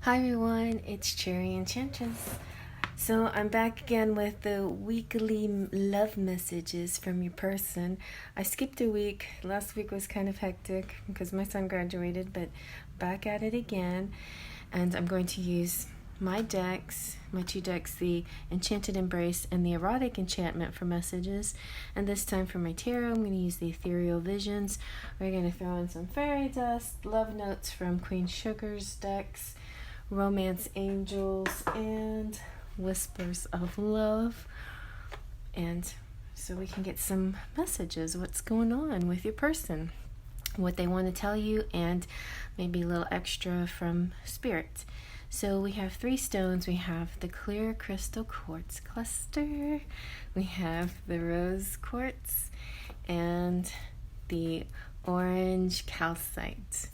Hi everyone, it's Cherry Enchantress. So I'm back again with the weekly love messages from your person. I skipped a week. Last week was kind of hectic because my son graduated, but back at it again. And I'm going to use my decks, my two decks, the Enchanted Embrace and the Erotic Enchantment for messages. And this time for my tarot, I'm going to use the Ethereal Visions. We're going to throw in some fairy dust, love notes from Queen Sugar's decks, Romance Angels, and Whispers of Love. And so we can get some messages, what's going on with your person, what they want to tell you, and maybe a little extra from Spirit. So we have 3 stones. We have the clear crystal quartz cluster, we have the rose quartz, and the orange calcite.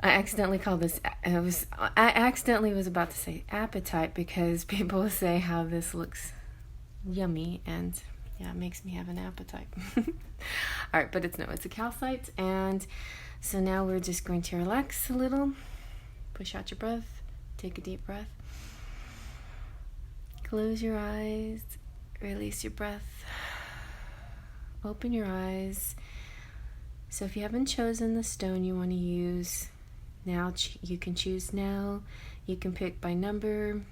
I accidentally called this, I accidentally was about to say appetite because people say how this looks yummy, and yeah, it makes me have an appetite. All right, but it's a calcite. And so now we're just going to relax a little, push out your breath, take a deep breath, close your eyes, release your breath, open your eyes. So if you haven't chosen the stone you want to use, now you can choose now. You can pick by number.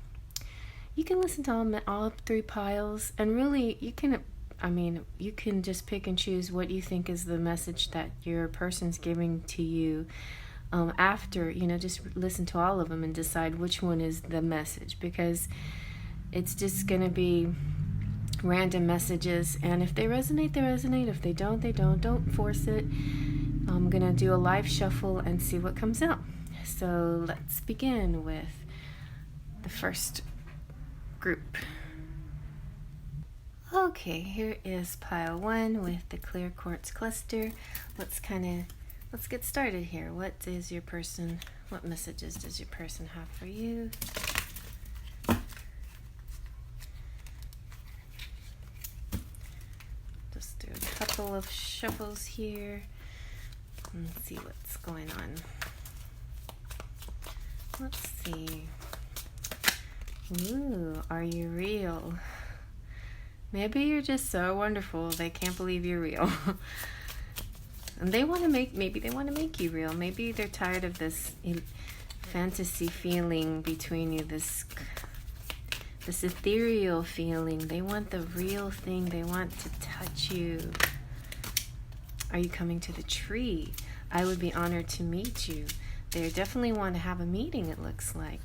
You can listen to all 3 piles, and really you can just pick and choose what you think is the message that your person's giving to you. After, just listen to all of them and decide which one is the message, because it's just gonna be random messages, and if they resonate, they resonate. If they don't, they don't. Don't force it. I'm gonna do a live shuffle and see what comes out. So let's begin with the first group. Okay, here is pile 1 with the clear quartz cluster. Let's get started here. What messages does your person have for you? Just do a couple of shuffles here. Let's see what's going on. Let's see. Ooh, are you real? Maybe you're just so wonderful they can't believe you're real. And maybe they want to make you real. Maybe they're tired of this fantasy feeling between you, this ethereal feeling. They want the real thing. They want to touch you. Are you coming to the tree? I would be honored to meet you. They definitely want to have a meeting, it looks like.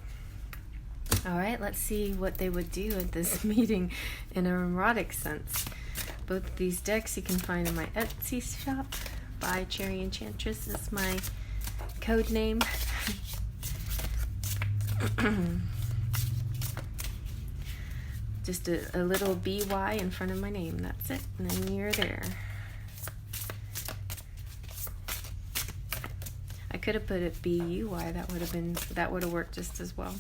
All right, let's see what they would do at this meeting in an erotic sense. Both of these decks you can find in my Etsy shop. byCherryEnchantress is my code name. Just a little BY in front of my name. That's it. And then you're there. I could have put it BUY. That would have worked just as well.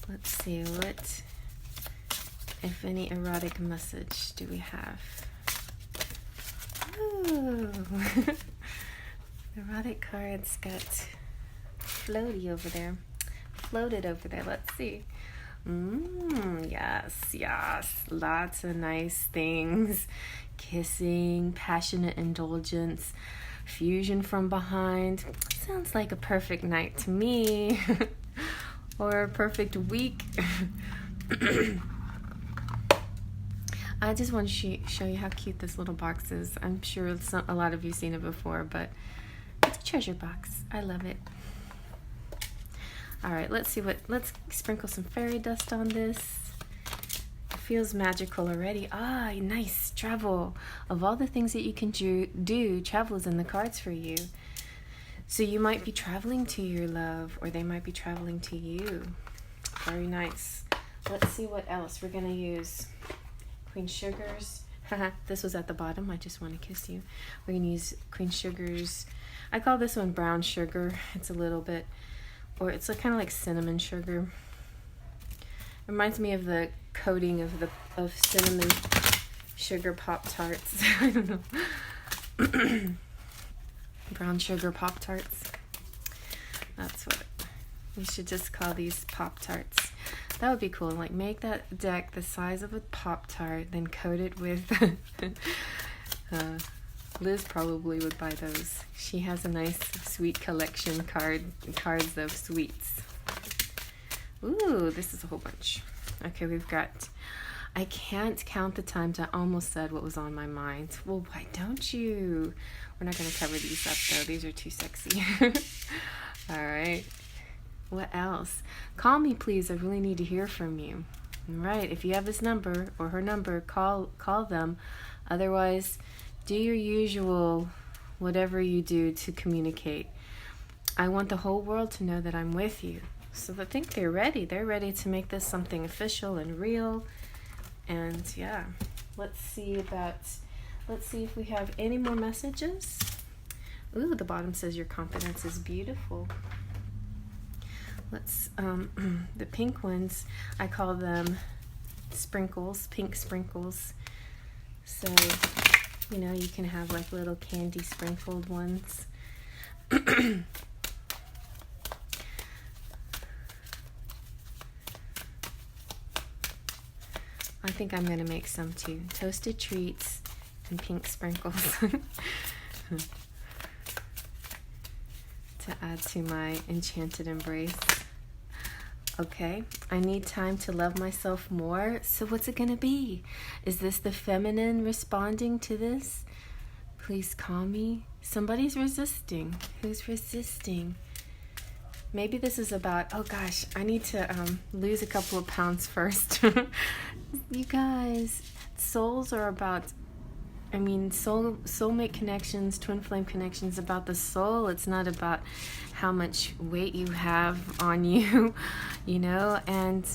Let's see, what, if any, erotic message do we have? Ooh. Erotic cards got floated over there. Let's see. Yes. Lots of nice things. Kissing, passionate indulgence, fusion from behind. Sounds like a perfect night to me. Or a perfect week. I just want to show you how cute this little box is. I'm sure a lot of you seen it before, but it's a treasure box. I love it. All right, let's sprinkle some fairy dust on this. It feels magical already. Nice. Travel. Of all the things that you can do, travel is in the cards for you. So you might be traveling to your love, or they might be traveling to you. Very nice. Let's see what else. We're going to use Queen Sugar's. This was at the bottom. I just want to kiss you. We're going to use Queen Sugar's. I call this one brown sugar. It's a little bit, or it's kind of like cinnamon sugar. It reminds me of the coating of cinnamon sugar Pop-Tarts. I don't know. Brown sugar Pop-Tarts. That's what we should just call these Pop-Tarts. That would be cool. Like, make that deck the size of a Pop-Tart, then coat it with Liz probably would buy those. She has a nice sweet collection cards of sweets. Ooh, this is a whole bunch. Okay, we've got, I can't count the times I almost said what was on my mind. Well, why don't you? We're not going to cover these up, though. These are too sexy. All right. What else? Call me, please. I really need to hear from you. All right. If you have this number or her number, call them. Otherwise, do your usual whatever you do to communicate. I want the whole world to know that I'm with you. So I think they're ready. They're ready to make this something official and real. And yeah, let's see if we have any more messages. Ooh, the bottom says your confidence is beautiful. Let's the pink ones, I call them sprinkles, pink sprinkles. So, you know, you can have like little candy sprinkled ones. I think I'm going to make some too. Toasted treats and pink sprinkles to add to my Enchanted Embrace. Okay, I need time to love myself more. So what's it going to be? Is this the feminine responding to this? Please call me. Somebody's resisting. Who's resisting? Maybe this is about, oh gosh, I need to lose a couple of pounds first. You guys, souls are about, I mean, soulmate connections, twin flame connections, about the soul. It's not about how much weight you have on you, you know, and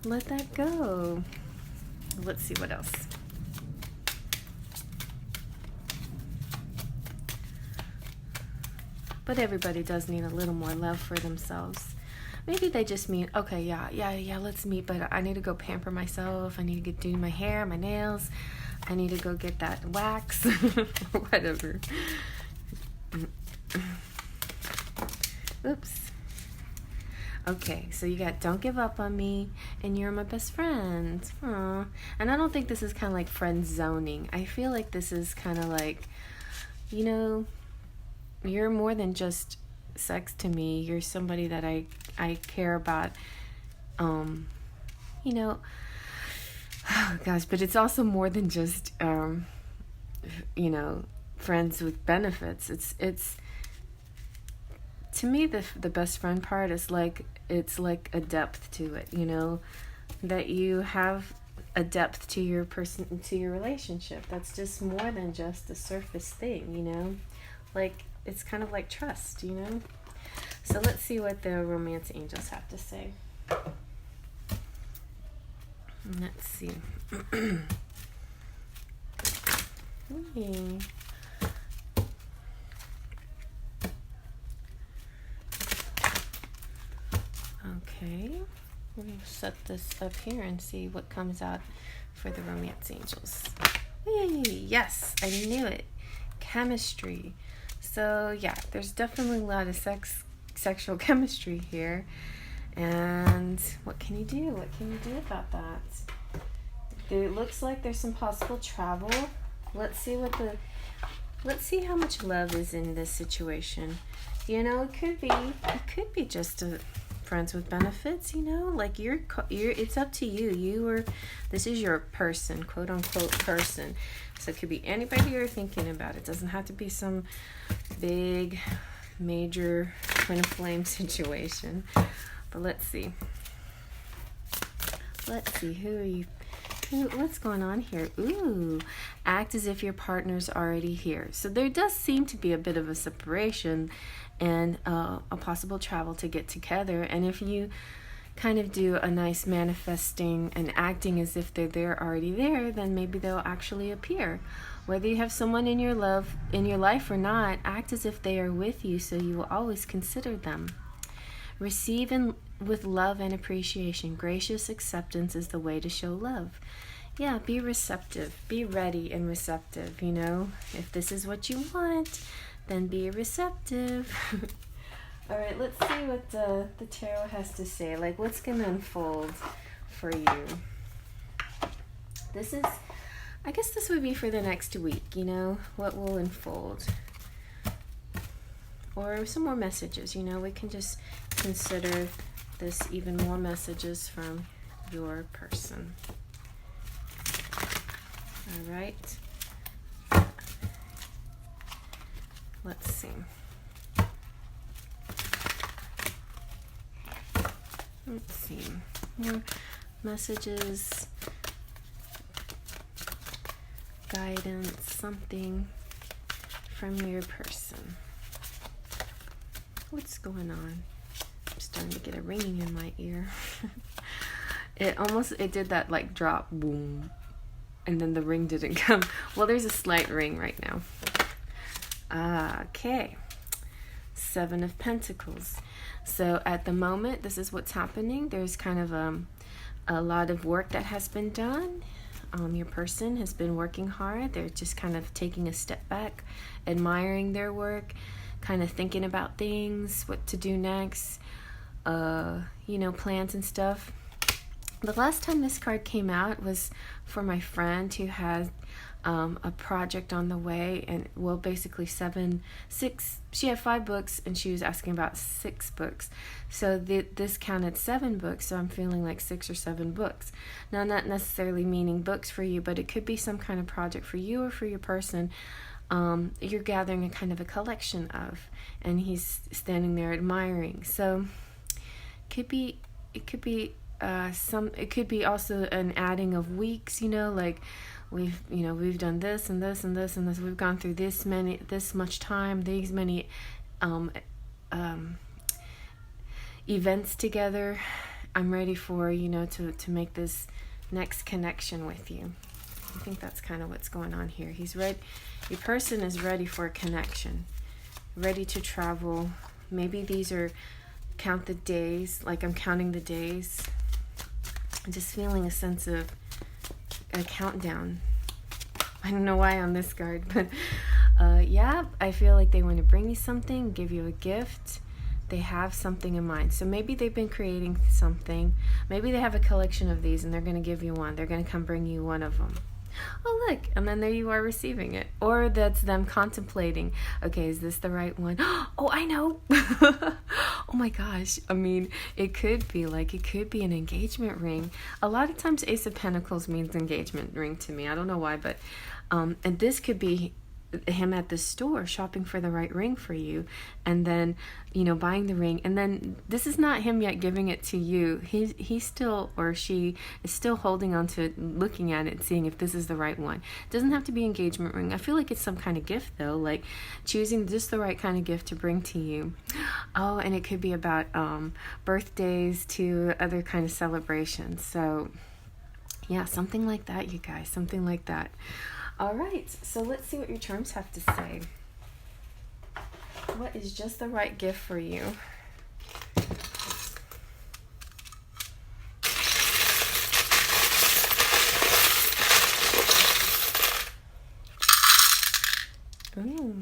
let that go. Let's see what else. But everybody does need a little more love for themselves. Maybe they just mean, okay, yeah, let's meet, but I need to go pamper myself. I need to do my hair, my nails. I need to go get that wax, whatever. Oops. Okay, so you got don't give up on me, and you're my best friend. Aww. And I don't think this is kind of like friend zoning. I feel like this is kind of like, you know, you're more than just sex to me. You're somebody that I care about. You know, oh gosh, but it's also more than just you know, friends with benefits. It's to me the best friend part is like, it's like a depth to it, you know, that you have a depth to your person, to your relationship. That's just more than just a surface thing, you know, like it's kind of like trust, you know. So let's see what the romance angels have to say. Let's see. Okay, we'll set this up here and see what comes out for the romance angels. Hey, yes, I knew it. Chemistry. So yeah, there's definitely a lot of sexual chemistry here. And what can you do? What can you do about that? It looks like there's some possible travel. Let's see how much love is in this situation. You know, it could be just a friends with benefits, you know, like you're it's up to you. This is your person, quote unquote person. So it could be anybody you're thinking about. It doesn't have to be some big major twin flame situation. But let's see who are you, what's going on here? Ooh, act as if your partner's already here. So there does seem to be a bit of a separation and a possible travel to get together. And if you kind of do a nice manifesting and acting as if they're already there, then maybe they'll actually appear. Whether you have someone in your life or not, act as if they are with you, so you will always consider them. Receive with love and appreciation. Gracious acceptance is the way to show love. yeah, be receptive. Be ready and receptive, you know. If this is what you want, then be receptive. All right, let's see what the tarot has to say. Like, what's going to unfold for you? This is, I guess this would be for the next week, you know, what will unfold. Or some more messages, you know, we can just consider this even more messages from your person. All right. Let's see. Let's see. More messages, guidance, something from your person. What's going on? I'm starting to get a ringing in my ear. It did that like drop, boom, and then the ring didn't come. Well, there's a slight ring right now. Okay. 7 of Pentacles. So at the moment, this is what's happening. There's kind of a lot of work that has been done. Your person has been working hard. They're just kind of taking a step back, admiring their work, kind of thinking about things, what to do next, you know, plans and stuff. The last time this card came out was for my friend who has a project on the way, and well, basically 6, she had 5 books and she was asking about 6 books, so this counted 7 books, so I'm feeling like 6 or 7 books. Now, not necessarily meaning books for you, but it could be some kind of project for you or for your person. You're gathering a kind of a collection of, and he's standing there admiring. So it could be also an adding of weeks, you know, like we've done this and this and this and this. We've gone through this much time, these many events together. I'm ready for, you know, to make this next connection with you. I think that's kind of what's going on here. He's ready. Your person is ready for a connection, ready to travel. Maybe these are count the days, like I'm counting the days. I'm just feeling a sense of a countdown. I don't know why on this card, but yeah, I feel like they want to bring you something, give you a gift. They have something in mind. So maybe they've been creating something. Maybe they have a collection of these and they're going to give you one. They're going to come bring you one of them. Oh, look, and then there you are receiving it. Or that's them contemplating, okay, is this the right one? Oh, I know. Oh my gosh. I mean, it could be an engagement ring. A lot of times Ace of Pentacles means engagement ring to me. I don't know why, but and this could be him at the store shopping for the right ring for you, and then, you know, buying the ring, and then this is not him yet giving it to you. He's still, or she is still holding on to it, looking at it, seeing if this is the right one. It doesn't have to be engagement ring. I feel like it's some kind of gift though, like choosing just the right kind of gift to bring to you. Oh, and it could be about birthdays to other kind of celebrations. So yeah, something like that, you guys, something like that. All right, so let's see what your charms have to say. What is just the right gift for you? Ooh.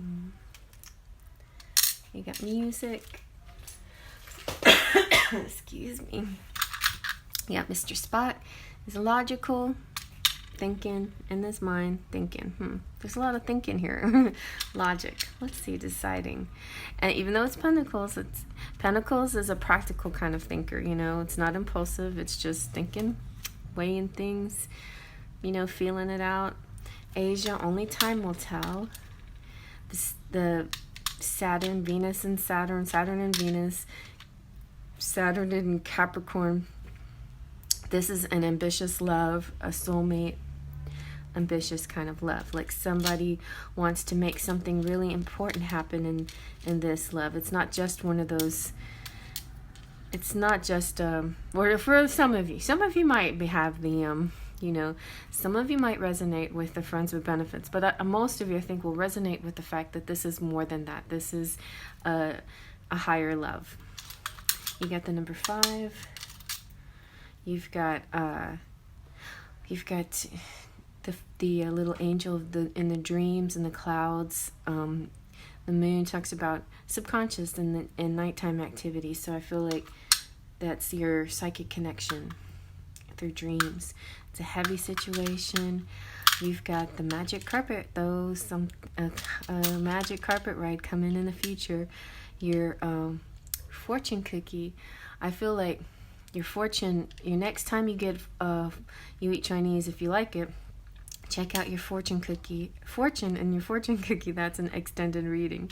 You got music. Excuse me. Yeah, Mr. Spot is logical. Thinking in his mind, thinking. There's a lot of thinking here. Logic. Let's see, deciding. And even though it's Pentacles is a practical kind of thinker, you know. It's not impulsive. It's just thinking, weighing things, you know, feeling it out. Asia, only time will tell. The Saturn, Venus and Saturn, Saturn and Venus, Saturn in Capricorn. This is an ambitious love, a soulmate, ambitious kind of love. Like somebody wants to make something really important happen in this love. It's not just one of those, it's not just, or for some of you might have the, you know, some of you might resonate with the friends with benefits, but most of you I think will resonate with the fact that this is more than that. This is a higher love. You got the number 5. You've got You've got the little angel in the dreams and the clouds. The moon talks about subconscious and nighttime activity. So I feel like that's your psychic connection through dreams. It's a heavy situation. You've got the magic carpet, though, a magic carpet ride coming in the future. Your fortune cookie. I feel like your next time you eat Chinese, if you like it, check out your fortune cookie. And your fortune cookie, that's an extended reading.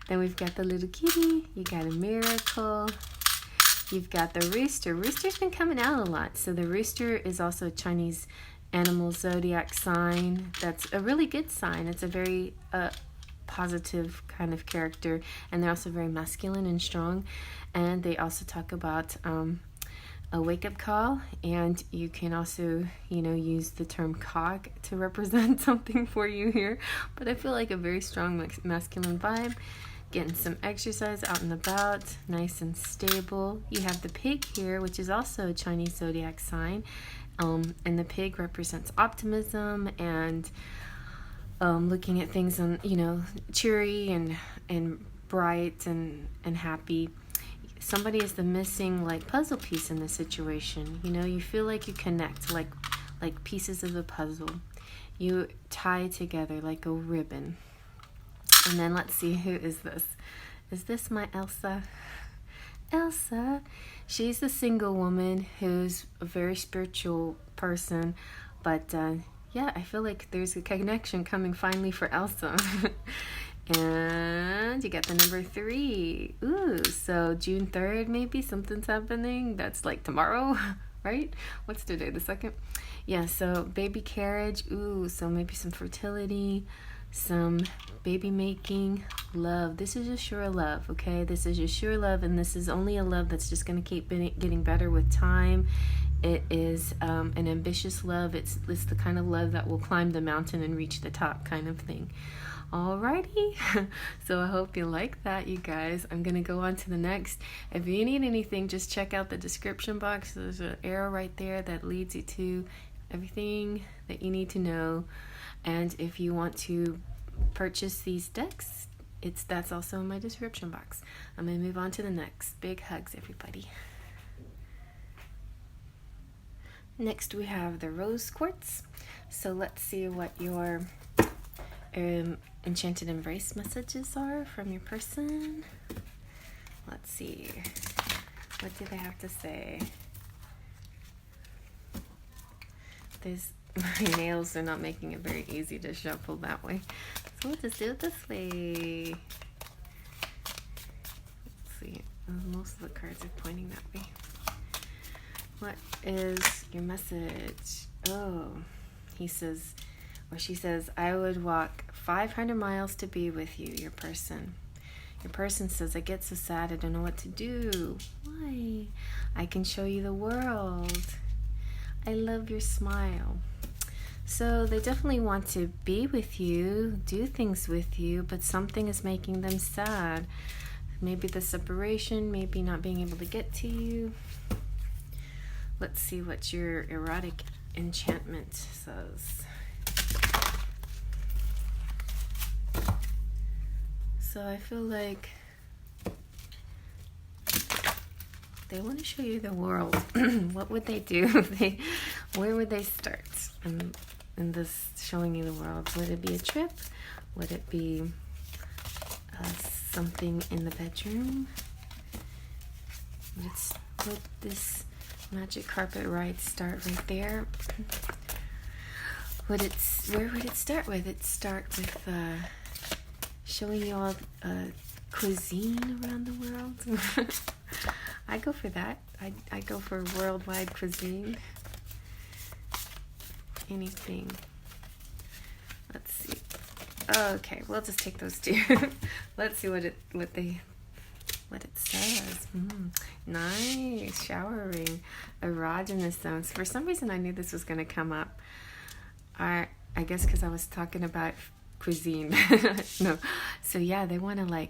Then we've got the little kitty. You got a miracle. You've got the rooster. Rooster's been coming out a lot. So the rooster is also a Chinese animal zodiac sign. That's a really good sign. It's a very positive kind of character. And they're also very masculine and strong. And they also talk about a wake-up call. And you can also, use the term cog to represent something for you here. But I feel like a very strong masculine vibe. Getting some exercise out and about, nice and stable. You have the pig here, which is also a Chinese zodiac sign. And the pig represents optimism and looking at things on, cheery and bright and happy. Somebody is the missing puzzle piece in this situation. You feel like you connect like pieces of a puzzle. You tie together like a ribbon. And then let's see, who is this? Is this my Elsa? Elsa. She's the single woman who's a very spiritual person. But I feel like there's a connection coming finally for Elsa. And you got the number 3. Ooh, so June 3rd, maybe something's happening. That's tomorrow, right? What's today, the 2nd? Yeah, so baby carriage. Ooh, so maybe some fertility. Some baby making, love. This is a sure love, okay? This is a sure love, and this is only a love that's just going to keep getting better with time. It is an ambitious love. It's the kind of love that will climb the mountain and reach the top kind of thing. Alrighty, so I hope you like that, you guys. I'm going to go on to the next. If you need anything, just check out the description box. There's an arrow right there that leads you to everything that you need to know. And if you want to purchase these decks, that's also in my description box. I'm going to move on to the next. Big hugs, everybody. Next, we have the rose quartz. So let's see what your Enchanted Embrace messages are from your person. Let's see. What do they have to say? My nails are not making it very easy to shuffle that way. So we'll just do it this way. Let's see. Most of the cards are pointing that way. What is your message? Oh, he says, or she says, I would walk 500 miles to be with you, your person. Your person says, I get so sad, I don't know what to do. Why? I can show you the world. I love your smile. So they definitely want to be with you, do things with you, but something is making them sad. Maybe the separation, maybe not being able to get to you. Let's see what your Erotic Enchantment says. So I feel like they want to show you the world. What would they do? Where would they start in this showing you the world? Would it be a trip? Would it be something in the bedroom? Would this magic carpet ride start right there? Where would it start with? It start with showing you all cuisine around the world. I go for that. I go for worldwide cuisine. Anything. Let's see. Okay, we'll just take those two. Let's see what it says. Nice. Showering. Erogenous zones. For some reason I knew this was going to come up. I guess because I was talking about cuisine. No. So yeah, they want to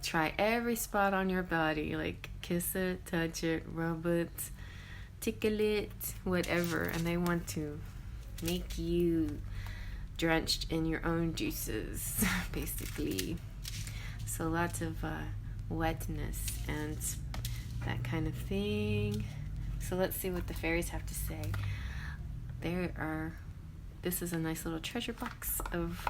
try every spot on your body. Kiss it, touch it, rub it, tickle it, whatever, and they want to make you drenched in your own juices, basically. So lots of wetness and that kind of thing. So let's see what the fairies have to say. This is a nice little treasure box of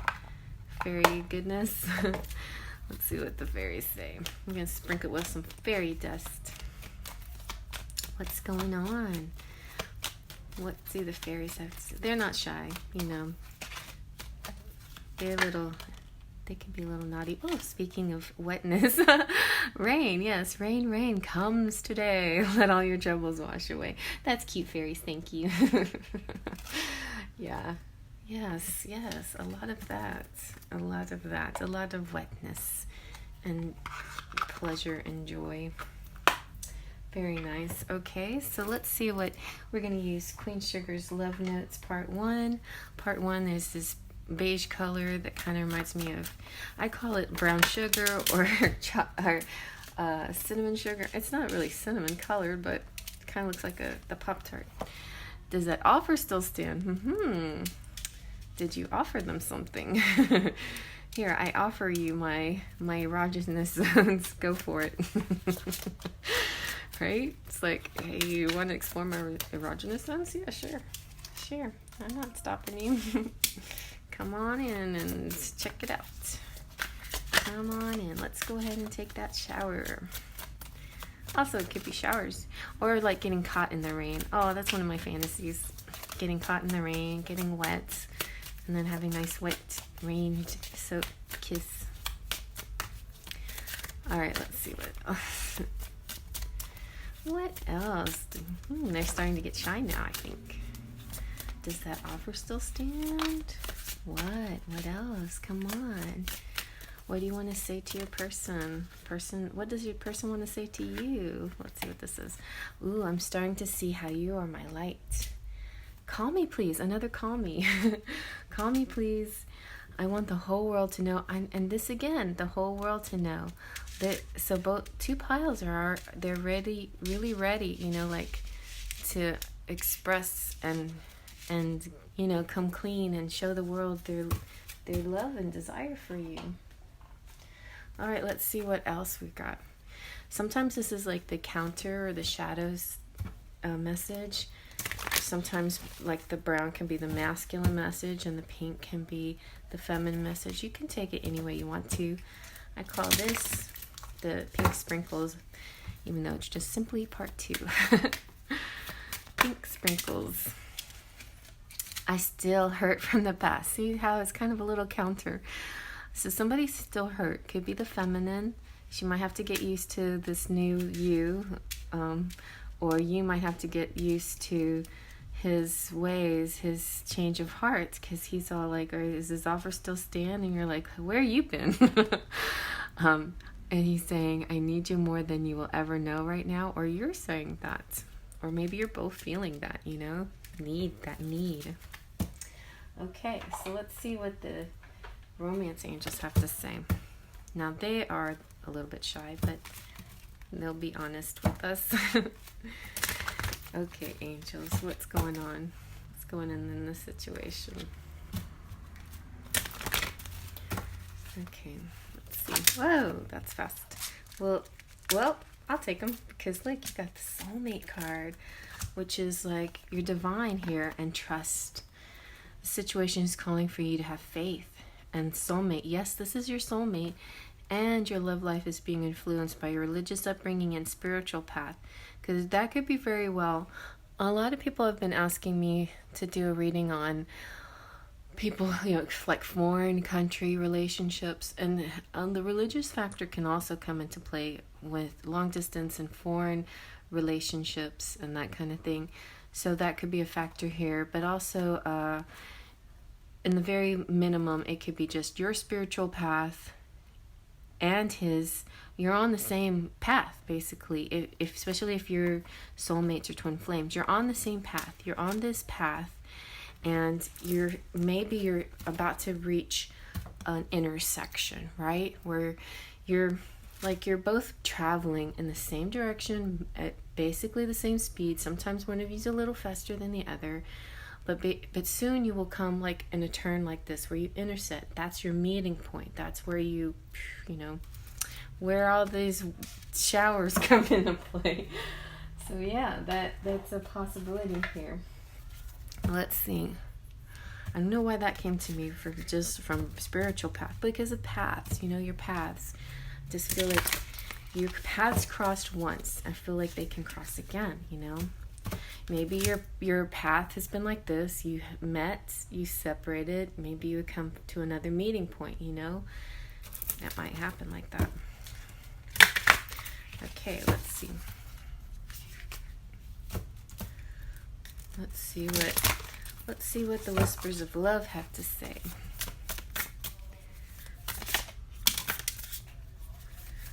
fairy goodness. Let's see what the fairies say. I'm going to sprinkle it with some fairy dust. What's going on? What do the fairies have to say? They're not shy, you know. They can be a little naughty. Oh, speaking of wetness, rain, yes, rain comes today. Let all your troubles wash away. That's cute, fairies, thank you. Yeah, yes, a lot of that, a lot of wetness and pleasure and joy. Very nice. Okay, so let's see what we're going to use. Queen Sugar's Love Notes Part 1. Part 1, there's this beige color that kind of reminds me of, I call it brown sugar or cinnamon sugar. It's not really cinnamon colored, but it kind of looks like the Pop-Tart. Does that offer still stand? Did you offer them something? Here, I offer you my erogenous. Go for it. Right? It's like, hey, you want to explore my erogenous zones? Yeah, sure. I'm not stopping you. Come on in and check it out. Come on in. Let's go ahead and take that shower. Also, it could be showers or like getting caught in the rain. Oh, that's one of my fantasies. Getting caught in the rain, getting wet, and then having nice wet rain soak kiss. All right, let's see what else. What else? They're starting to get shy now, I think. Does that offer still stand? What else? Come on. What do you want to say to your person? What does your person want to say to you? Let's see what this is. Ooh, I'm starting to see how you are my light. Call me, please. Another call me. Call me, please. I want the whole world to know. And this again, the whole world to know. So both two piles they're ready, really ready, you know, like to express and you know, come clean and show the world their love and desire for you. All right, let's see what else we got. Sometimes this is like the counter or the shadows message. Sometimes like the brown can be the masculine message and the pink can be the feminine message. You can take it any way you want to. I call this the pink sprinkles, even though it's just simply part 2. Pink sprinkles. I still hurt from the past. See how it's kind of a little counter. So somebody's still hurt. Could be the feminine. She might have to get used to this new you. Or you might have to get used to his ways, his change of heart. Because he's all like, is his offer still stand? And you're like, where you been? And he's saying, I need you more than you will ever know right now. Or you're saying that. Or maybe you're both feeling that, you know? Need. Okay, so let's see what the romance angels have to say. Now, they are a little bit shy, but they'll be honest with us. Okay, angels, what's going on? What's going on in this situation? Okay, let's see. Whoa, that's fast. Well, I'll take them because, like, you got the soulmate card, which is like you're divine here and trust. The situation is calling for you to have faith and soulmate. Yes, this is your soulmate, and your love life is being influenced by your religious upbringing and spiritual path, because that could be very well. A lot of people have been asking me to do a reading on people, you know, like foreign country relationships, and the religious factor can also come into play with long distance and foreign relationships and that kind of thing. So that could be a factor here, but also in the very minimum, it could be just your spiritual path and his. You're on the same path, basically. If especially if you're soulmates or twin flames, you're on the same path. You're on this path, and you're about to reach an intersection, right? Where you're both traveling in the same direction, basically the same speed. Sometimes one of you's a little faster than the other, but soon you will come like in a turn like this where you intersect. That's your meeting point. That's where you know, where all these showers come into play. So yeah, that's a possibility here. Let's see. I don't know why that came to me just from spiritual path, because of paths, you know, your paths. Just feel like your paths crossed once. I feel like they can cross again, you know. Maybe your path has been like this. You met, you separated. Maybe you come to another meeting point, you know. That might happen like that. Okay, let's see. Let's see what the whispers of love have to say.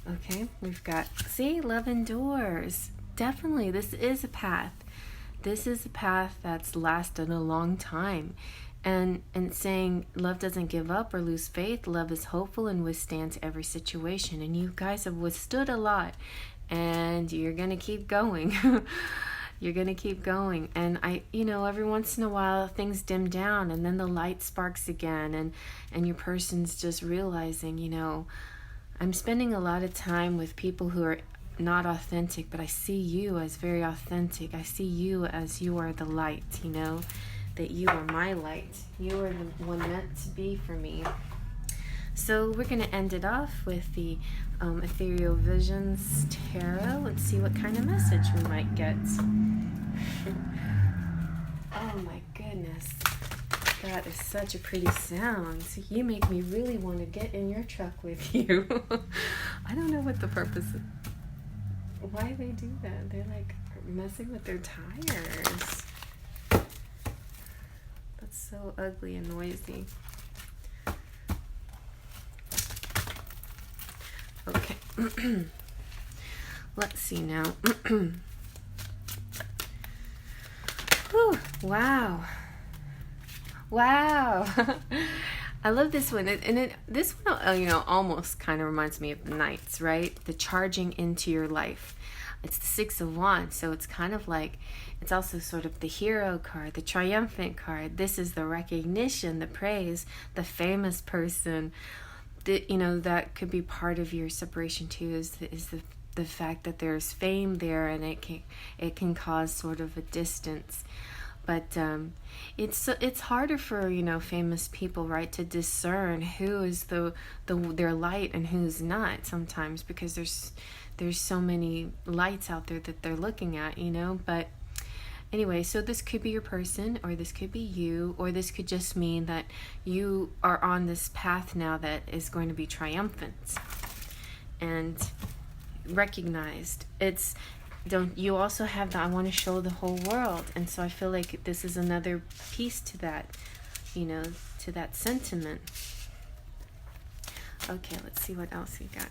Okay, we've got, see, love endures. Definitely, this is a path. This is a path that's lasted a long time. And saying love doesn't give up or lose faith. Love is hopeful and withstands every situation. And you guys have withstood a lot. And you're going to keep going. You're going to keep going. And you know, every once in a while things dim down and then the light sparks again. And your person's just realizing, you know, I'm spending a lot of time with people who are not authentic, but I see you as very authentic. I see you as you are the light, you know, that you are my light. You are the one meant to be for me. So we're going to end it off with the Ethereal Visions Tarot. Let's see what kind of message we might get. Oh my goodness. That is such a pretty sound. You make me really want to get in your truck with you. I don't know what the purpose is. Why they do that? They're like messing with their tires. That's so ugly and noisy. Okay. Let's see now. Whew. Wow. Wow. I love this one. This one, you know, almost kind of reminds me of the Knights, right? The charging into your life. It's the Six of Wands, so it's kind of like, it's also sort of the hero card, the triumphant card. This is the recognition, the praise, the famous person. You know, that could be part of your separation too, is the fact that there's fame there, and it can cause sort of a distance. But it's harder for, you know, famous people, right, to discern who is their light and who's not sometimes, because there's so many lights out there that they're looking at, you know. But anyway, so this could be your person, or this could be you, or this could just mean that you are on this path now that is going to be triumphant and recognized. You also have the I want to show the whole world. And so I feel like this is another piece to that, you know, to that sentiment. Okay, let's see what else we got.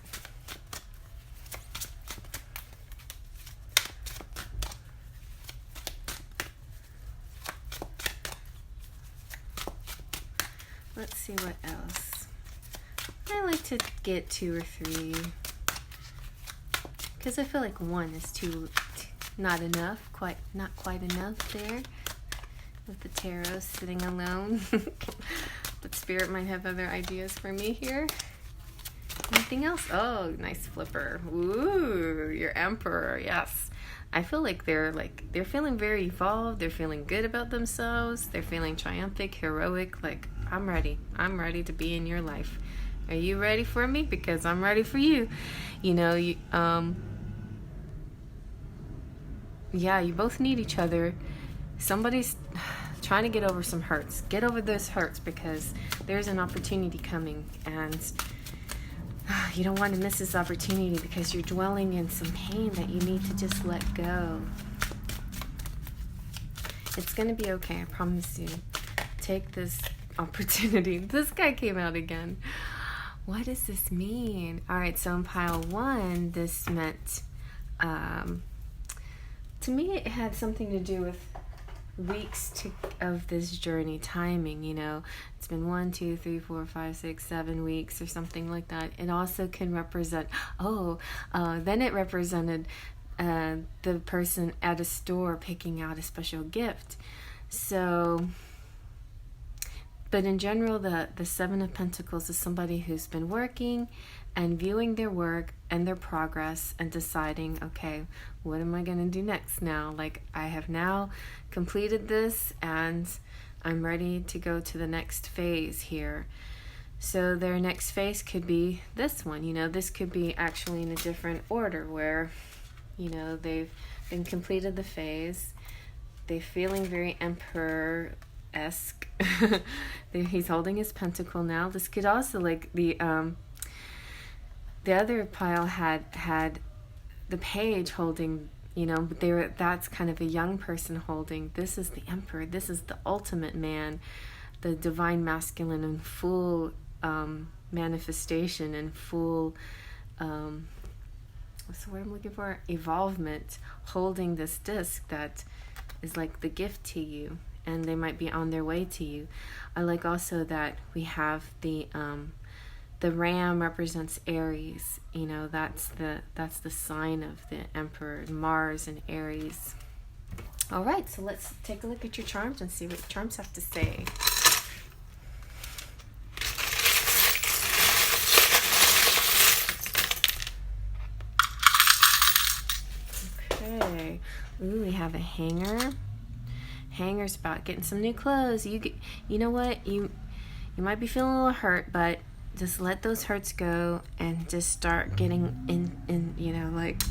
Let's see what else. I like to get 2 or 3. Because I feel like 1 is not enough, not quite enough there with the tarot sitting alone. But Spirit might have other ideas for me here. Anything else? Oh, nice flipper. Ooh, your Emperor, yes. I feel like they're feeling very evolved. They're feeling good about themselves. They're feeling triumphant, heroic. Like, I'm ready. I'm ready to be in your life. Are you ready for me? Because I'm ready for you. You know, yeah, you both need each other. Somebody's trying to get over some hurts. Get over those hurts, because there's an opportunity coming, and you don't want to miss this opportunity, because you're dwelling in some pain that you need to just let go. It's going to be okay, I promise you. Take this opportunity. This guy came out again. What does this mean? All right, so in pile 1, this meant, to me, it had something to do with weeks of this journey, timing, you know. It's been 1, 2, 3, 4, 5, 6, 7 weeks or something like that. It also can represent, then it represented the person at a store picking out a special gift. So, but in general, the Seven of Pentacles is somebody who's been working and viewing their work and their progress and deciding, okay, what am I going to do next now? Like, I have now completed this and I'm ready to go to the next phase here. So their next phase could be this one. You know, this could be actually in a different order where, you know, they've been completed the phase. They're feeling very emperor-esque. He's holding his pentacle now. This could also, like, the other pile had the page holding, you know, that's kind of a young person holding. This is the emperor. This is the ultimate man, the divine masculine in full manifestation and full, what's the word I'm looking for? Evolvement, holding this disc that is like the gift to you, and they might be on their way to you. I like also that we have the ram represents Aries. You know, that's the sign of the Emperor, Mars and Aries. All right, so let's take a look at your charms and see what your charms have to say. Okay. Ooh, we have a hanger. Hanger's about getting some new clothes. You know what? You might be feeling a little hurt, but just let those hurts go and just start getting in, you know, like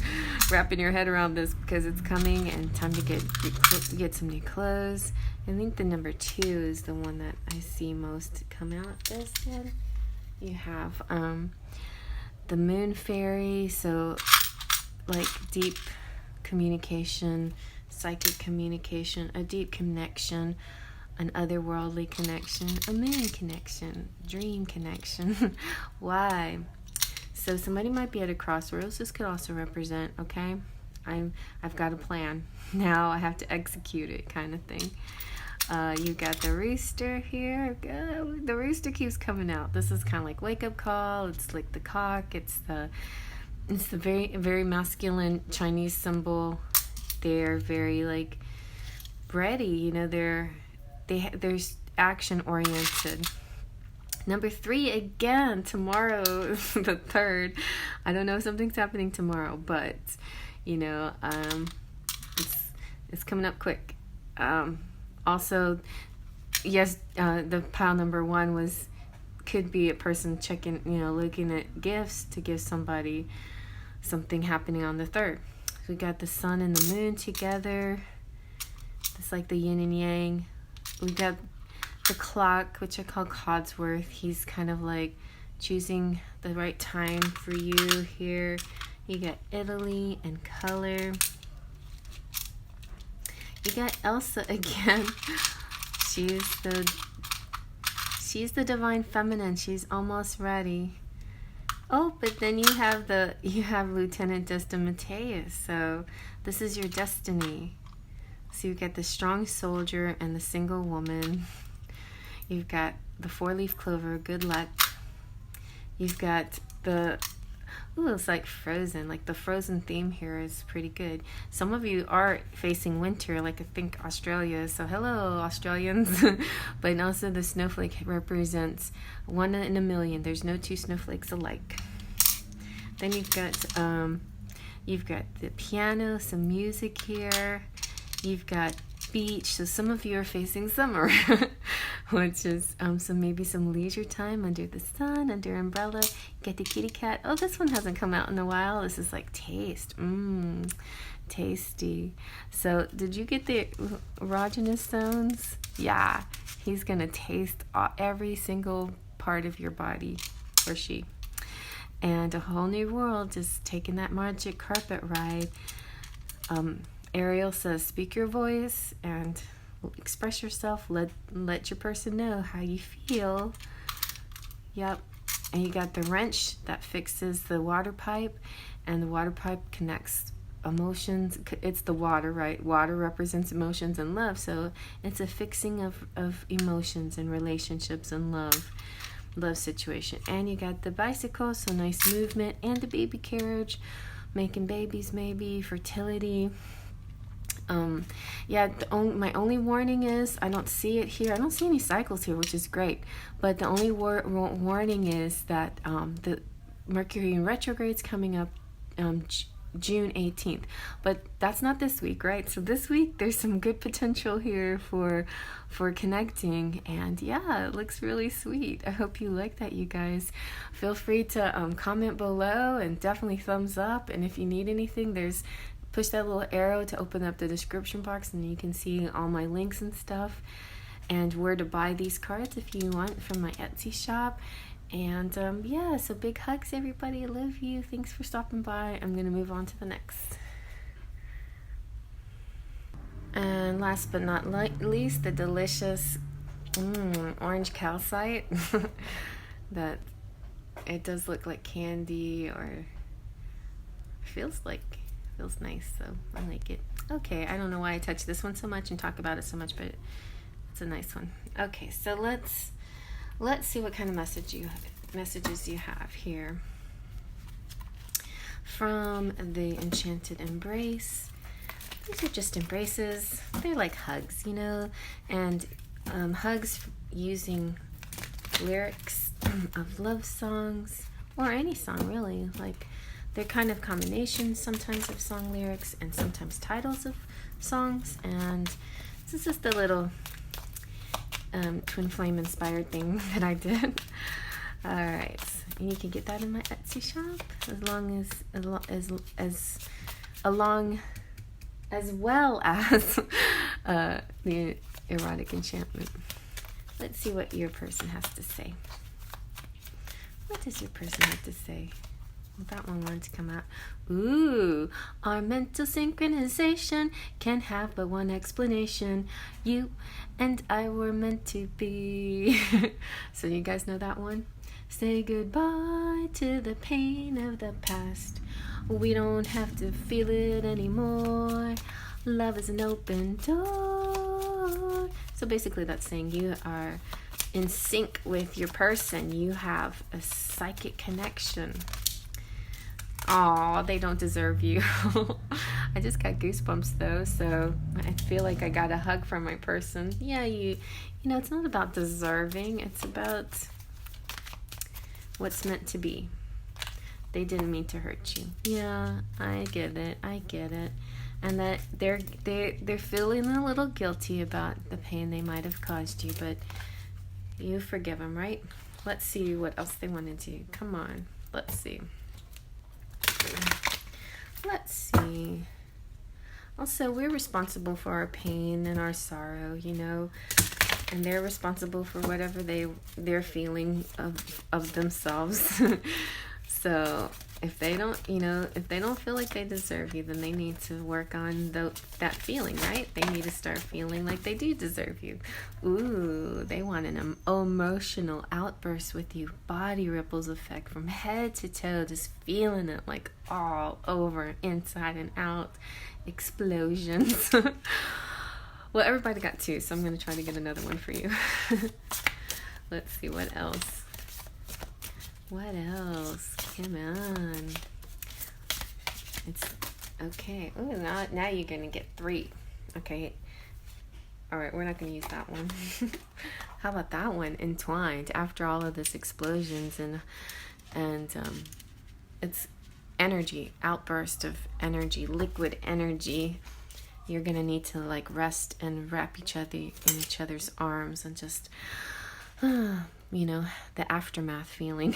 wrapping your head around this, because it's coming and time to get some new clothes. I think the number 2 is the one that I see most come out. This one, you have the moon fairy, so like deep communication, psychic communication, a deep connection, an otherworldly connection, a moon connection, dream connection. Why? So somebody might be at a crossroads. This could also represent, okay, I've got a plan. Now I have to execute it, kind of thing. You got the rooster here. The rooster keeps coming out. This is kind of like wake up call. It's like the cock. It's the very, very masculine Chinese symbol. They're very like ready, you know, they're action oriented. Number 3, again, tomorrow, the 3rd. I don't know if something's happening tomorrow, but you know, it's coming up quick. Also, yes, the pile number 1 could be a person checking, you know, looking at gifts to give somebody something happening on the 3rd. So we got the sun and the moon together. It's like the yin and yang. We got the clock, which I call Codsworth. He's kind of like choosing the right time for you here. You got Italy and color. You got Elsa again. She's the divine feminine. She's almost ready. Oh, but then you have Lieutenant Destin Mateus. So this is your destiny. So you get the strong soldier and the single woman. You've got the 4-leaf clover, good luck. You've got it's like Frozen. Like the Frozen theme here is pretty good. Some of you are facing winter, like I think Australia. So hello, Australians. But also the snowflake represents 1 in a million. There's no 2 snowflakes alike. Then you've got the piano, some music here. You've got beach, so some of you are facing summer, which is maybe some leisure time under the sun, under umbrella. Get the kitty cat. Oh, this one hasn't come out in a while. This is like taste. Tasty. So did you get the erogenous zones? Yeah, he's gonna taste every single part of your body, or she. And a whole new world, just taking that magic carpet ride. Ariel says, speak your voice and express yourself. Let your person know how you feel. Yep. And you got the wrench that fixes the water pipe, and the water pipe connects emotions. It's the water, right? Water represents emotions and love, so it's a fixing of emotions and relationships and love situation. And you got the bicycle, so nice movement, and the baby carriage. making babies, maybe fertility. Yeah, my only warning is, I don't see it here. I don't see any cycles here, which is great. But the only warning is that the Mercury in retrograde is coming up June 18th. But that's not this week, right? So this week, there's some good potential here for connecting. And yeah, it looks really sweet. I hope you like that, you guys. Feel free to comment below, and definitely thumbs up. And if you need anything, push that little arrow to open up the description box, and you can see all my links and stuff, and where to buy these cards if you want from my Etsy shop. And yeah, so big hugs, everybody. I love you. Thanks for stopping by. I'm going to move on to the next. And last but not least, the delicious orange calcite. That it does look like candy, or feels nice, so I like it. Okay, I don't know why I touch this one so much and talk about it so much, but it's a nice one. Okay, so let's see what kind of messages you have here from the Enchanted Embrace. These are just embraces. They're like hugs, you know, and hugs using lyrics of love songs, or any song really. Like, they're kind of combinations sometimes of song lyrics and sometimes titles of songs. And this is just a little twin flame inspired thing that I did. All right, and you can get that in my Etsy shop, as well as the Erotic Enchantment. Let's see what your person has to say. What does your person have to say? Well, that one wanted to come out. Ooh, our mental synchronization can have but one explanation. You and I were meant to be. So you guys know that one? Say goodbye to the pain of the past. We don't have to feel it anymore. Love is an open door. So basically that's saying you are in sync with your person. You have a psychic connection. Aw, they don't deserve you. I just got goosebumps though, so I feel like I got a hug from my person. Yeah, you know, it's not about deserving, it's about what's meant to be. They didn't mean to hurt you. Yeah, I get it. And that they're feeling a little guilty about the pain they might have caused you, but you forgive them, right? Let's see what else they want to do. Come on, let's see. Also, we're responsible for our pain and our sorrow, you know, and they're responsible for whatever they're feeling of themselves. So if they don't feel like they deserve you, then they need to work on that feeling, right? They need to start feeling like they do deserve you. Ooh, they want an emotional outburst with you. Body ripples effect from head to toe, just feeling it like all over, inside and out. Explosions. Well, everybody got two, so I'm going to try to get another one for you. Let's see what else. What else? Come on. It's okay. Ooh, now you're gonna get three. Okay. All right, we're not gonna use that one. How about that one? Entwined. After all of this explosions and it's energy, outburst of energy, liquid energy. You're gonna need to like rest and wrap each other in each other's arms and just. You know, the aftermath feeling.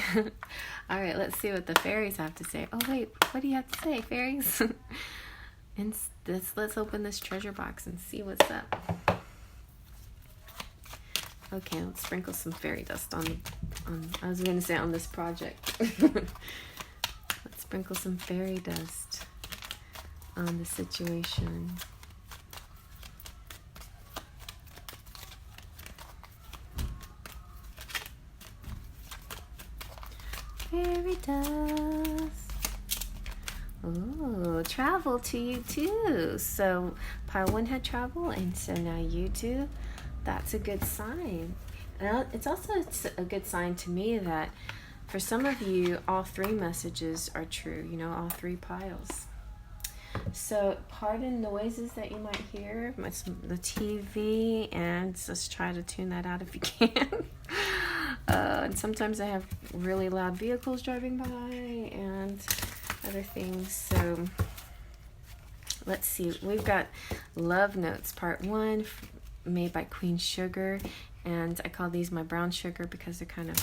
All right, let's see what the fairies have to say. Oh wait, what do you have to say, fairies? And let's open this treasure box and see what's up. Okay, let's sprinkle some fairy dust on I was gonna say on this project. Let's sprinkle some fairy dust on the situation. Fairy dust. Oh, travel to you too. So pile one had travel, and so now you do. That's a good sign. And it's also a good sign to me that For some of you, all three messages are true, you know, all three piles. So pardon noises that you might hear, the TV, and just try to tune that out if you can. And sometimes I have really loud vehicles driving by and other things. So let's see. We've got Love Notes Part 1 made by Queen Sugar. And I call these my brown sugar because they're kind of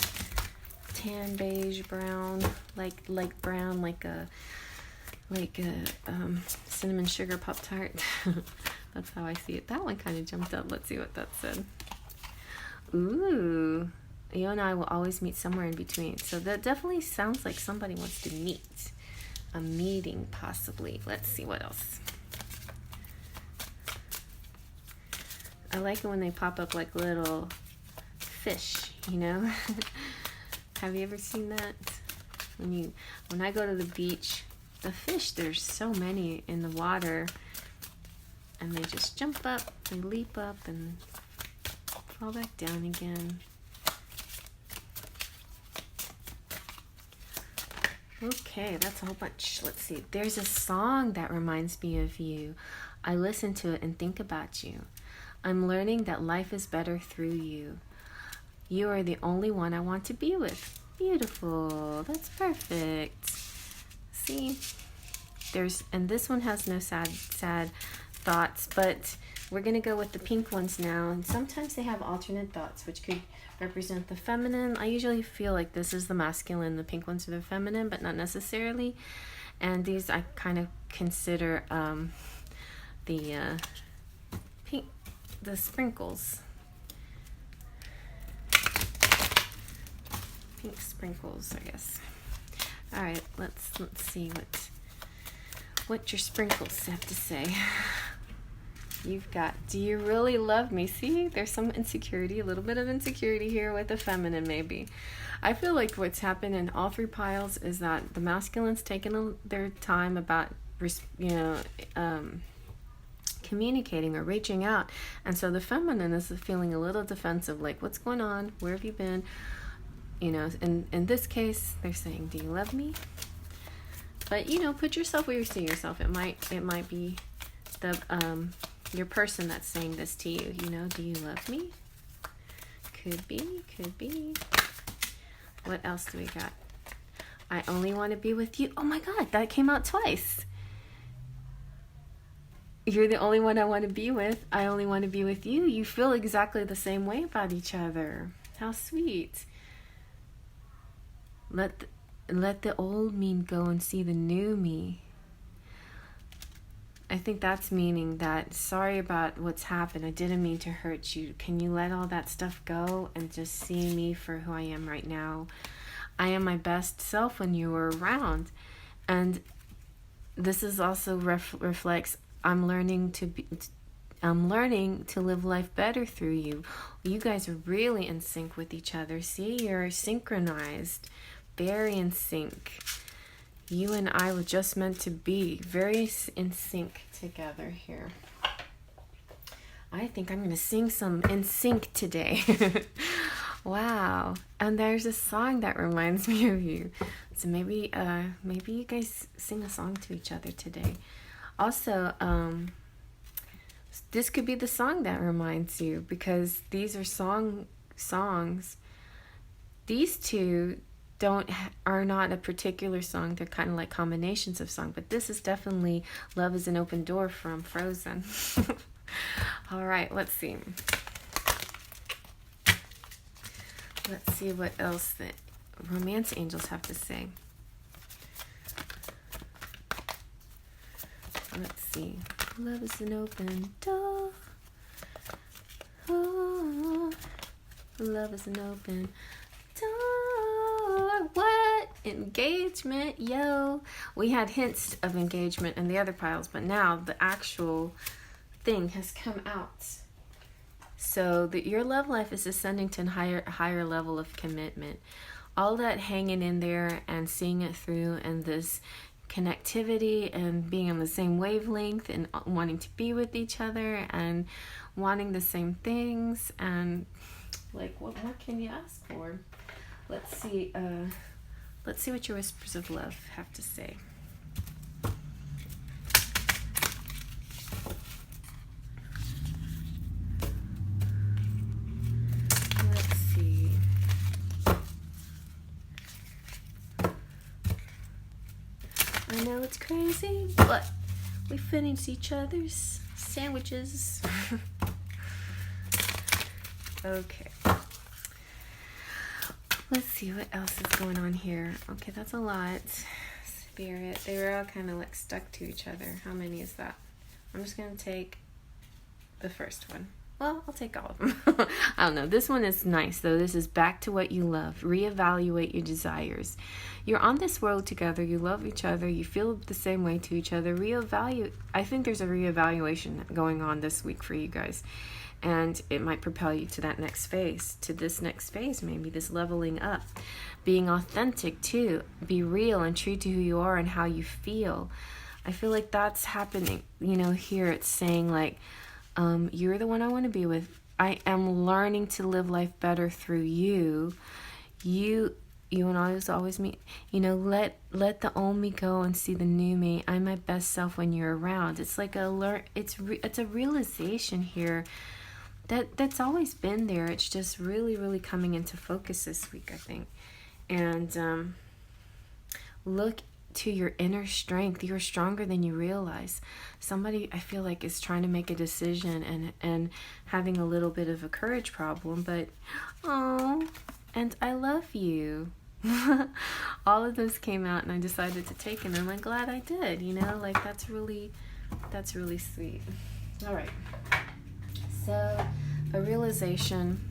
tan beige brown, like brown, like a cinnamon sugar Pop-Tart. That's how I see it. That one kind of jumped up. Let's see what that said. Ooh, you and I will always meet somewhere in between. So that definitely sounds like somebody wants to meet. A meeting, possibly. Let's see what else. I like it when they pop up like little fish, you know? Have you ever seen that? When I go to the beach, the fish, there's so many in the water, and they just jump up, they leap up, and fall back down again. Okay, that's a whole bunch. Let's see. There's a song that reminds me of you. I listen to it and think about you. I'm learning that life is better through you. You are the only one I want to be with. Beautiful. That's perfect. See? And this one has no sad thoughts, but we're going to go with the pink ones now. And sometimes they have alternate thoughts, which could represent the feminine. I usually feel like this is the masculine, the pink ones are the feminine, but not necessarily. And these I kind of consider the sprinkles. Pink sprinkles, I guess. All right, let's see what your sprinkles have to say. You've got, do you really love me? See, there's some insecurity, a little bit of insecurity here with the feminine maybe. I feel like what's happened in all three piles is that the masculine's taken their time about, communicating or reaching out. And so the feminine is feeling a little defensive, like, what's going on? Where have you been? You know, in this case, they're saying, do you love me? But, you know, put yourself where you see yourself. It might be the your person that's saying this to you. You know, do you love me? Could be. What else do we got? I only want to be with you. Oh my God, that came out twice. You're the only one I want to be with. I only want to be with you. You feel exactly the same way about each other. How sweet. Let the old me go and see the new me. I think that's meaning that, sorry about what's happened. I didn't mean to hurt you. Can you let all that stuff go and just see me for who I am right now? I am my best self when you were around. And this is also reflects, I'm learning to live life better through you. You guys are really in sync with each other. See, you're synchronized. Very in sync. You and I were just meant to be very in sync together here. I think I'm going to sing some In Sync today. Wow. And there's a song that reminds me of you. So maybe you guys sing a song to each other today. Also, this could be the song that reminds you, because these are songs. These two are not a particular song. They're kind of like combinations of song, but this is definitely Love is an Open Door from Frozen. All right, let's see. Let's see what else the romance angels have to say. Let's see. Love is an open door. Oh, love is an open door. What? Engagement, yo. We had hints of engagement in the other piles, but now the actual thing has come out. So your love life is ascending to a higher level of commitment. All that hanging in there and seeing it through, and this connectivity and being on the same wavelength and wanting to be with each other and wanting the same things, and like what more can you ask for? Let's see, Let's see what your whispers of love have to say. Let's see. I know it's crazy, but we finished each other's sandwiches. Okay. Let's see what else is going on here. Okay, that's a lot. Spirit. They were all kind of like stuck to each other. How many is that? I'm just going to take the first one. Well, I'll take all of them. I don't know. This one is nice, though. This is back to what you love. Reevaluate your desires. You're on this world together. You love each other. You feel the same way to each other. Reevaluate. I think there's a reevaluation going on this week for you guys. And it might propel you to that next phase, to this next phase, maybe this leveling up. Being authentic, too. Be real and true to who you are and how you feel. I feel like that's happening. You know, here it's saying, like, you're the one I want to be with. I am learning to live life better through you. You and I always meet. You know, let the old me go and see the new me. I'm my best self when you're around. It's like it's a realization here that's always been there. It's just really, really coming into focus this week, I think. And look to your inner strength. You're stronger than you realize. Somebody, I feel like, is trying to make a decision and having a little bit of a courage problem, but and I love you. All of those came out and I decided to take it, and I'm glad I did, you know, like that's really sweet. All right, so a realization.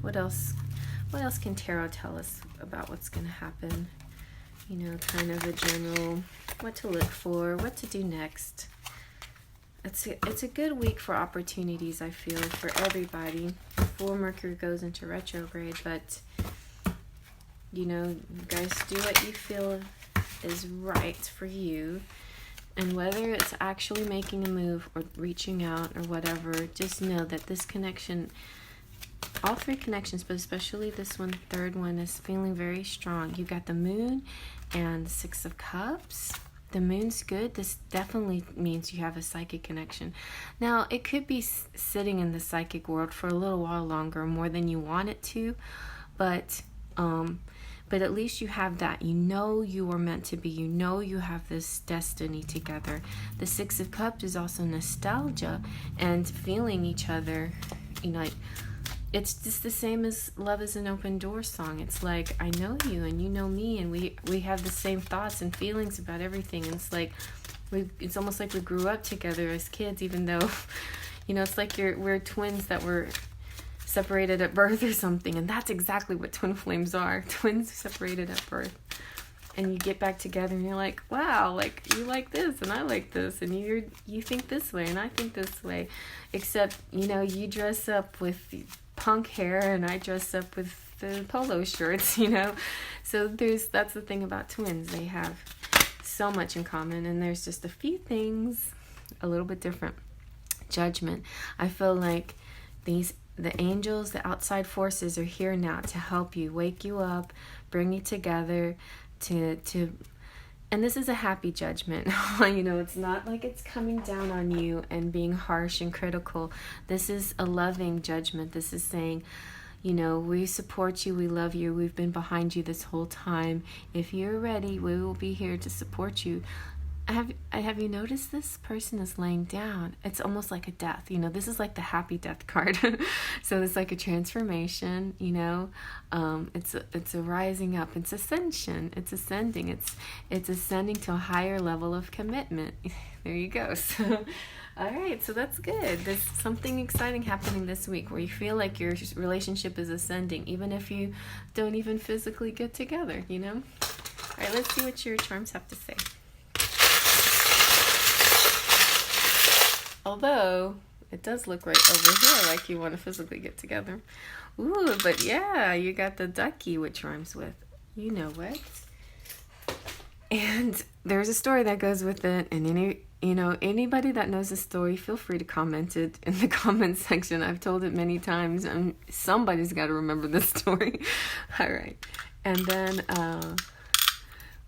What else can tarot tell us about what's going to happen? You know, kind of a general, what to look for, what to do next. It's a good week for opportunities, I feel, for everybody before Mercury goes into retrograde. But, you know, you guys do what you feel is right for you. And whether it's actually making a move or reaching out or whatever, just know that this connection, all three connections, but especially this one, third one, is feeling very strong. You got the Moon and the Six of Cups. The Moon's good. This definitely means you have a psychic connection. Now, it could be sitting in the psychic world for a little while longer, more than you want it to, but at least you have that. You know you were meant to be. You know you have this destiny together. The Six of Cups is also nostalgia and feeling each other, you know, like, it's just the same as Love is an Open Door song. It's like, I know you and you know me, and we have the same thoughts and feelings about everything. And it's like, it's almost like we grew up together as kids, even though, you know, it's like we're twins that were separated at birth or something. And that's exactly what twin flames are. Twins separated at birth. And you get back together and you're like, wow, like you like this and I like this, and you think this way and I think this way. Except, you know, you dress up with punk hair and I dress up with the polo shirts, you know. So that's the thing about twins. They have so much in common, and there's just a few things a little bit different. Judgment. I feel like the angels, the outside forces are here now to help you, wake you up, bring you together, and this is a happy judgment. You know, it's not like it's coming down on you and being harsh and critical. This is a loving judgment. This is saying, you know, we support you, we love you, we've been behind you this whole time. If you're ready, we will be here to support you. Have you noticed this person is laying down? It's almost like a death. You know, this is like the happy death card. So it's like a transformation, you know. It's a rising up. It's ascension. It's ascending. It's ascending to a higher level of commitment. There you go. So, all right. So that's good. There's something exciting happening this week where you feel like your relationship is ascending, even if you don't even physically get together, you know. All right. Let's see what your charms have to say. Although, it does look right over here like you want to physically get together. Ooh, but yeah, you got the ducky, which rhymes with, you know what. And there's a story that goes with it. And anybody that knows the story, feel free to comment it in the comment section. I've told it many times, and somebody's got to remember this story. All right. And then,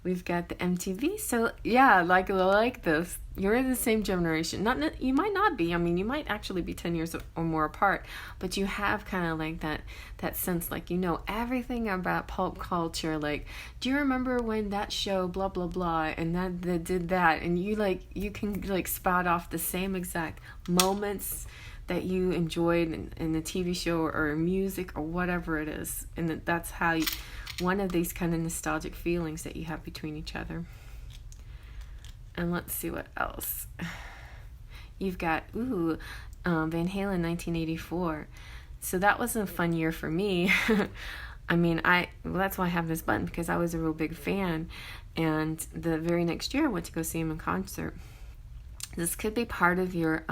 We've got the MTV. So yeah, like this. You're in the same generation. You might not be. I mean, you might actually be 10 years or more apart, but you have kind of like that sense, like, you know, everything about pulp culture. Like, do you remember when that show blah blah blah and that did that, and you can like spout off the same exact moments that you enjoyed in the TV show or music or whatever it is, and that's how one of these kind of nostalgic feelings that you have between each other. And let's see what else. You've got Van Halen 1984. So that was a fun year for me. I mean, that's why I have this button, because I was a real big fan, and the very next year I went to go see him in concert. This could be part of your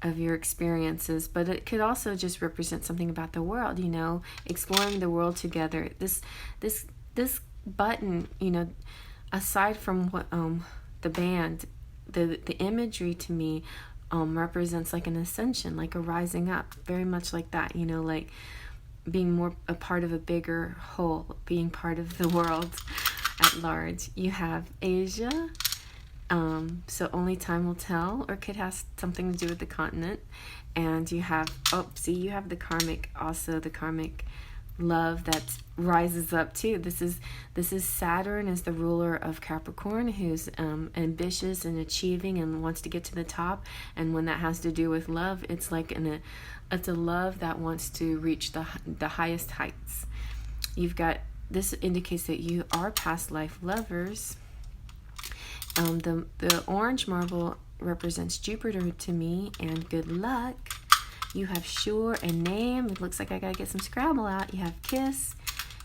experiences, but it could also just represent something about the world, you know, exploring the world together. This button, you know, aside from what the band, the imagery to me represents like an ascension, like a rising up, very much like that, you know, like being more a part of a bigger whole, being part of the world at large. You have Asia. So only time will tell, or could have something to do with the continent. And you have, you have the karmic love that rises up too. This is Saturn as the ruler of Capricorn, who's ambitious and achieving and wants to get to the top. And when that has to do with love, it's like it's a love that wants to reach the highest heights. You've got, this indicates that you are past life lovers. The orange marble represents Jupiter to me and good luck. You have sure and name. It looks like I gotta get some Scrabble out. You have kiss.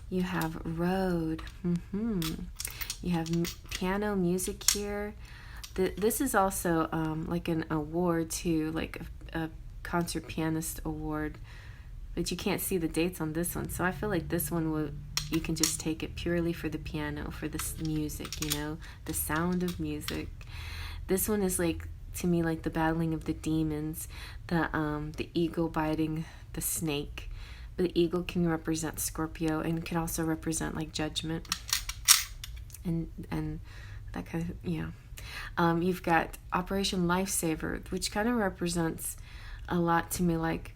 You have road. You have piano music here. This is also like an award too, like a concert pianist award, but you can't see the dates on this one. So I feel like this one you can just take it purely for the piano, for this music, you know, the sound of music. This one is like, to me, like the battling of the demons, the eagle biting the snake. The eagle can represent Scorpio and can also represent like judgment and that kind of, yeah. You've got Operation Lifesaver, which kind of represents a lot to me, like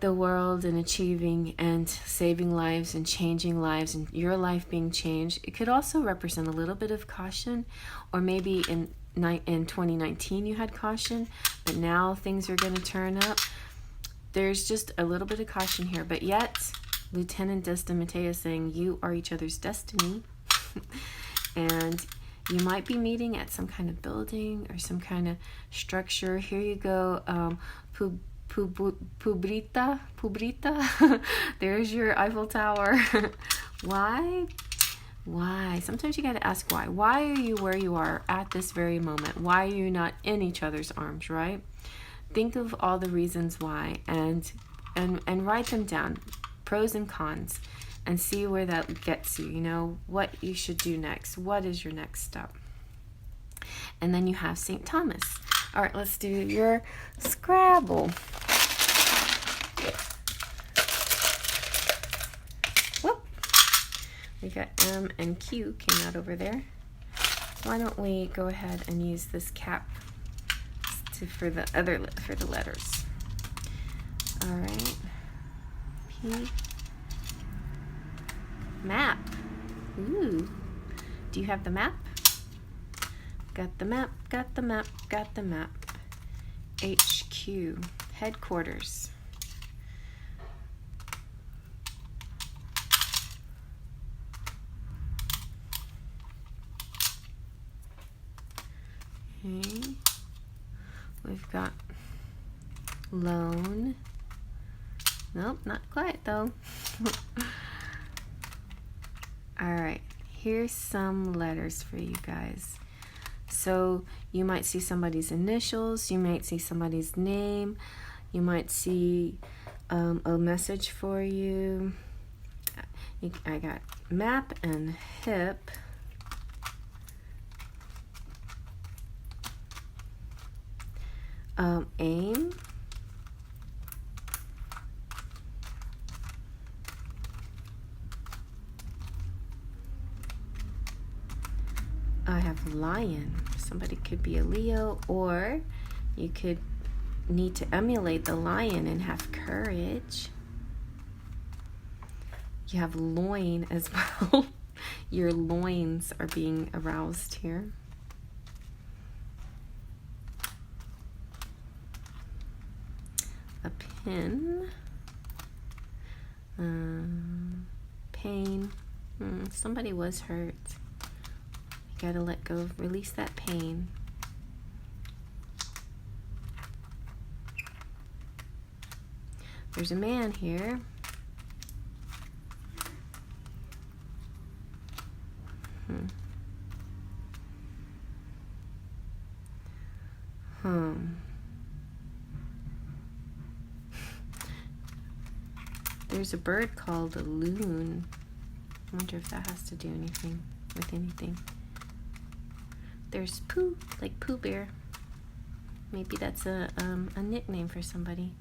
the world and achieving and saving lives and changing lives and your life being changed. It could also represent a little bit of caution, or maybe in 2019 you had caution, but now things are going to turn up. There's just a little bit of caution here, but yet Lieutenant Destimate saying you are each other's destiny. And you might be meeting at some kind of building or some kind of structure. Here you go. Pubrita. There's your Eiffel Tower. Why? Sometimes you got to ask why. Why are you where you are at this very moment? Why are you not in each other's arms, right? Think of all the reasons why and write them down, pros and cons, and see where that gets you, you know, what you should do next. What is your next step? And then you have St. Thomas. All right, let's do your Scrabble. Whoop. We got M and Q came out over there. Why don't we go ahead and use this cap for the letters. All right. P. Map. Ooh. Do you have the map? Got the map, got the map, got the map. HQ, headquarters. Okay. We've got loan. Nope, not quite though. All right, here's some letters for you guys. So you might see somebody's initials, you might see somebody's name, you might see a message for you. I got map and hip. Aim. I have lion. Somebody could be a Leo, or you could need to emulate the lion and have courage. You have loin as well. Your loins are being aroused here. A pin. Pain. Somebody was hurt. You gotta let go, release that pain. There's a man here. There's a bird called a loon. I wonder if that has to do anything with anything. There's Pooh, like Pooh Bear. Maybe that's a nickname for somebody.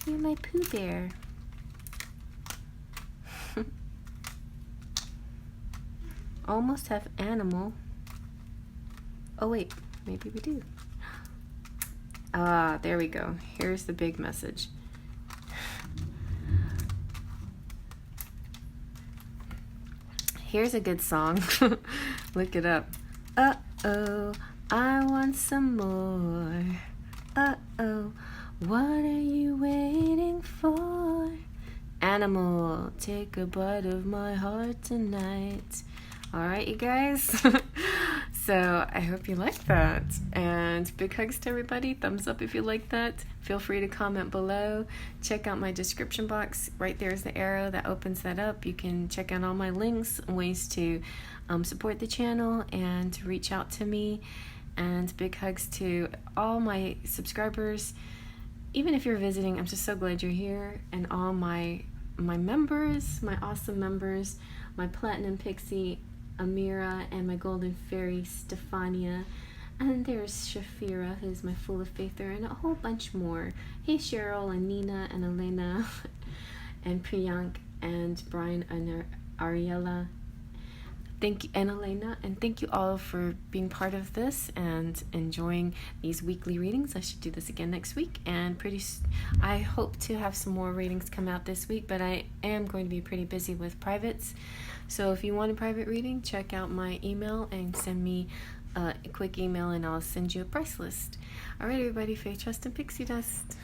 You're my Pooh Bear. Almost have animal. Oh wait, maybe we do. Ah, there we go. Here's the big message. Here's a good song. Look it up. Uh-oh, I want some more. Uh-oh, what are you waiting for? Animal, take a bite of my heart tonight. Alright, you guys. So I hope you liked that. And big hugs to everybody. Thumbs up if you like that. Feel free to comment below. Check out my description box. Right there is the arrow that opens that up. You can check out all my links, ways to support the channel and to reach out to me. And big hugs to all my subscribers. Even if you're visiting, I'm just so glad you're here. And all my members, my awesome members, my Platinum Pixie, Amira, and my Golden Fairy, Stefania. And there's Shafira, who's my Full of Faither, and a whole bunch more. Hey Cheryl, and Nina, and Elena, and Priyank, and Brian, and Ariella. Thank you, and Elena, and thank you all for being part of this and enjoying these weekly readings. I should do this again next week, and I hope to have some more readings come out this week, but I am going to be pretty busy with privates. So if you want a private reading, check out my email and send me a quick email, and I'll send you a price list. All right, everybody, faith, trust, and pixie dust.